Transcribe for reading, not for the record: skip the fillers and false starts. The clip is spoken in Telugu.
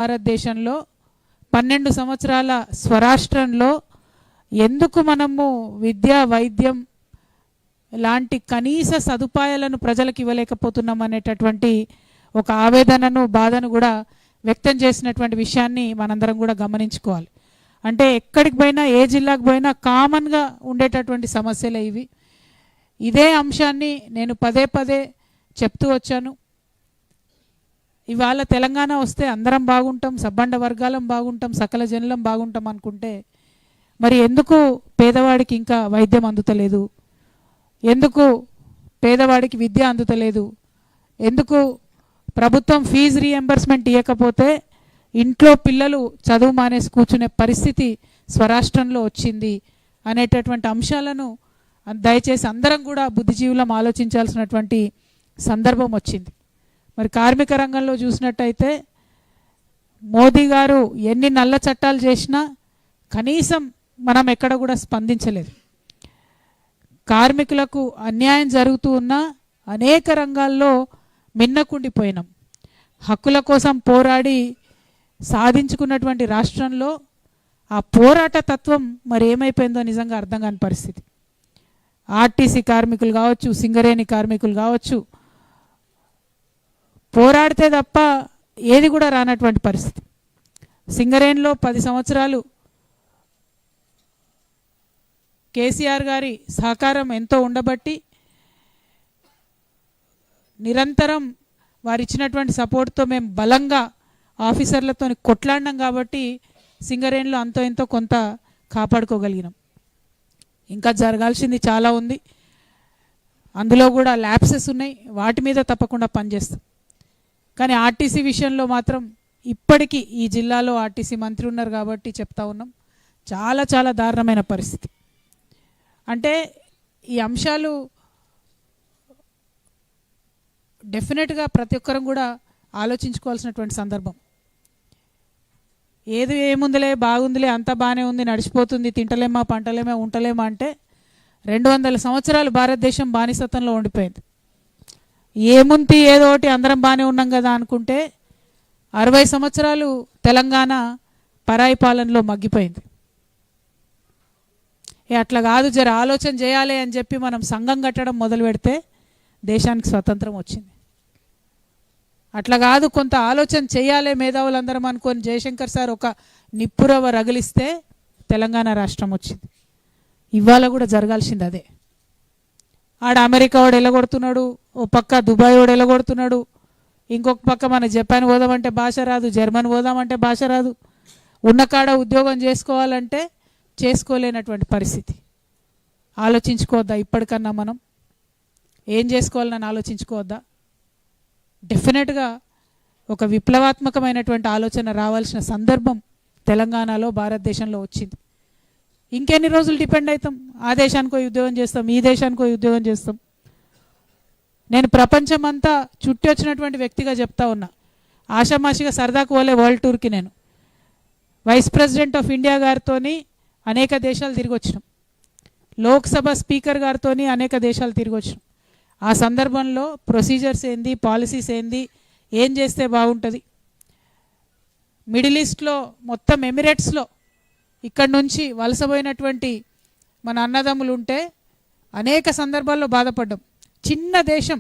భారతదేశంలో 12 సంవత్సరాల స్వరాష్ట్రంలో ఎందుకు మనము విద్య వైద్యం లాంటి కనీస సదుపాయాలను ప్రజలకు ఇవ్వలేకపోతున్నాం అనేటటువంటి ఒక ఆవేదనను బాధను కూడా వ్యక్తం చేసినటువంటి విషయాన్ని మనందరం కూడా గమనించుకోవాలి. అంటే ఎక్కడికి పోయినా ఏ జిల్లాకు పోయినా కామన్గా ఉండేటటువంటి సమస్యలే ఇవి. ఇదే అంశాన్ని నేను పదే పదే చెప్తూ వచ్చాను. ఇవాళ తెలంగాణ వస్తే అందరం బాగుంటాం, సబ్బండ వర్గాలం బాగుంటాం, సకల జనులం బాగుంటాం అనుకుంటే మరి ఎందుకు పేదవాడికి ఇంకా వైద్యం అందుతలేదు, ఎందుకు పేదవాడికి విద్య అందుతలేదు, ఎందుకు ప్రభుత్వం ఫీజు రీఎంబర్స్మెంట్ ఇవ్వకపోతే ఇంట్లో పిల్లలు చదువు మానేసి కూర్చునే పరిస్థితి స్వరాష్ట్రంలో వచ్చింది అనేటటువంటి అంశాలను దయచేసి అందరం కూడా బుద్ధిజీవులం ఆలోచించాల్సినటువంటి సందర్భం వచ్చింది. మరి కార్మిక రంగంలో చూసినట్టయితే మోదీ గారు ఎన్ని నల్ల చట్టాలు చేసినా కనీసం మనం ఎక్కడ కూడా స్పందించలేదు. కార్మికులకు అన్యాయం జరుగుతూ ఉన్న అనేక రంగాల్లో మిన్నకుండిపోయినాం. హక్కుల కోసం పోరాడి సాధించుకున్నటువంటి రాష్ట్రంలో ఆ పోరాట తత్వం మరి ఏమైపోయిందో నిజంగా అర్థం కాని పరిస్థితి. ఆర్టీసీ కార్మికులు కావచ్చు, సింగరేణి కార్మికులు కావచ్చు, పోరాడితే తప్ప ఏది కూడా రానటువంటి పరిస్థితి. సింగరేణిలో 10 సంవత్సరాలు కేసీఆర్ గారి సహకారం ఎంతో ఉండబట్టి నిరంతరం వారు ఇచ్చినటువంటి సపోర్ట్తో మేము బలంగా ఆఫీసర్లతో కొట్లాడినాం కాబట్టి సింగరేణిలో అంతో ఎంతో కొంత కాపాడుకోగలిగినాం. ఇంకా జరగాల్సింది చాలా ఉంది. అందులో కూడా ల్యాప్సెస్ ఉన్నాయి, వాటి మీద తప్పకుండా పనిచేస్తాం. కానీ ఆర్టీసీ విషయంలో మాత్రం ఇప్పటికీ ఈ జిల్లాలో ఆర్టీసీ మంత్రి ఉన్నారు కాబట్టి చెప్తా ఉన్నాం, చాలా చాలా దారుణమైన పరిస్థితి. అంటే ఈ అంశాలు డెఫినెట్గా ప్రతి ఒక్కరం కూడా ఆలోచించుకోవాల్సినటువంటి సందర్భం. ఏది ఏముందిలే, బాగుందిలే, అంత బాగానే ఉంది, నడిచిపోతుంది, తింటలేమా పంటలేమా ఉంటలేమా అంటే 200 సంవత్సరాలు భారతదేశం బానిసత్వంలో ఉండిపోయింది. ఏముంది ఏదో ఒకటి అందరం బాగానే ఉన్నాం కదా అనుకుంటే 60 సంవత్సరాలు తెలంగాణ పరాయి పాలనలో మగ్గిపోయింది. అట్లా కాదు, జర ఆలోచన చేయాలి అని చెప్పి మనం సంఘం కట్టడం మొదలు పెడితే దేశానికి స్వతంత్రం వచ్చింది. అట్లా కాదు, కొంత ఆలోచన చేయాలి మేధావులందరం అనుకొని జయశంకర్ సార్ ఒక నిప్పురవ రగిలిస్తే తెలంగాణ రాష్ట్రం వచ్చింది. ఇవాళ కూడా జరగాల్సింది అదే. ఆడ అమెరికా వాడు ఎలగొడుతున్నాడు, ఓ పక్క దుబాయ్ వాడు ఎలగొడుతున్నాడు, ఇంకొక పక్క మన జపాన్ పోదామంటే భాష రాదు, జర్మన్ పోదామంటే భాష రాదు, ఉన్న కాడ ఉద్యోగం చేసుకోవాలంటే చేసుకోలేనటువంటి పరిస్థితి. ఆలోచించుకోవద్దా? ఇప్పటికన్నా మనం ఏం చేసుకోవాలని ఆలోచించుకోవద్దా? డెఫినెట్గా ఒక విప్లవాత్మకమైనటువంటి ఆలోచన రావాల్సిన సందర్భం తెలంగాణలో భారతదేశంలో వచ్చింది. ఇంకెన్ని రోజులు డిపెండ్ అవుతాం? ఆ దేశానికో ఉద్యోగం చేస్తాం, ఈ దేశానికో ఉద్యోగం చేస్తాం. నేను ప్రపంచం అంతా చుట్టి వచ్చినటువంటి వ్యక్తిగా చెప్తా ఉన్నా. ఆషామాషిగా సరదాకు పోలే వరల్డ్ టూర్కి. నేను వైస్ ప్రెసిడెంట్ ఆఫ్ ఇండియా గారితో అనేక దేశాలు తిరిగి వచ్చినాం, లోక్సభ స్పీకర్ గారితో అనేక దేశాలు తిరిగి వచ్చినాం. ఆ సందర్భంలో ప్రొసీజర్స్ ఏంది, పాలసీస్ ఏంది, ఏం చేస్తే బాగుంటుంది. మిడిల్ ఈస్ట్లో మొత్తం ఎమిరేట్స్లో ఇక్కడి నుంచి వలసపోయినటువంటి మన అన్నదమ్ములు ఉంటే అనేక సందర్భాల్లో బాధపడ్డాం. చిన్న దేశం,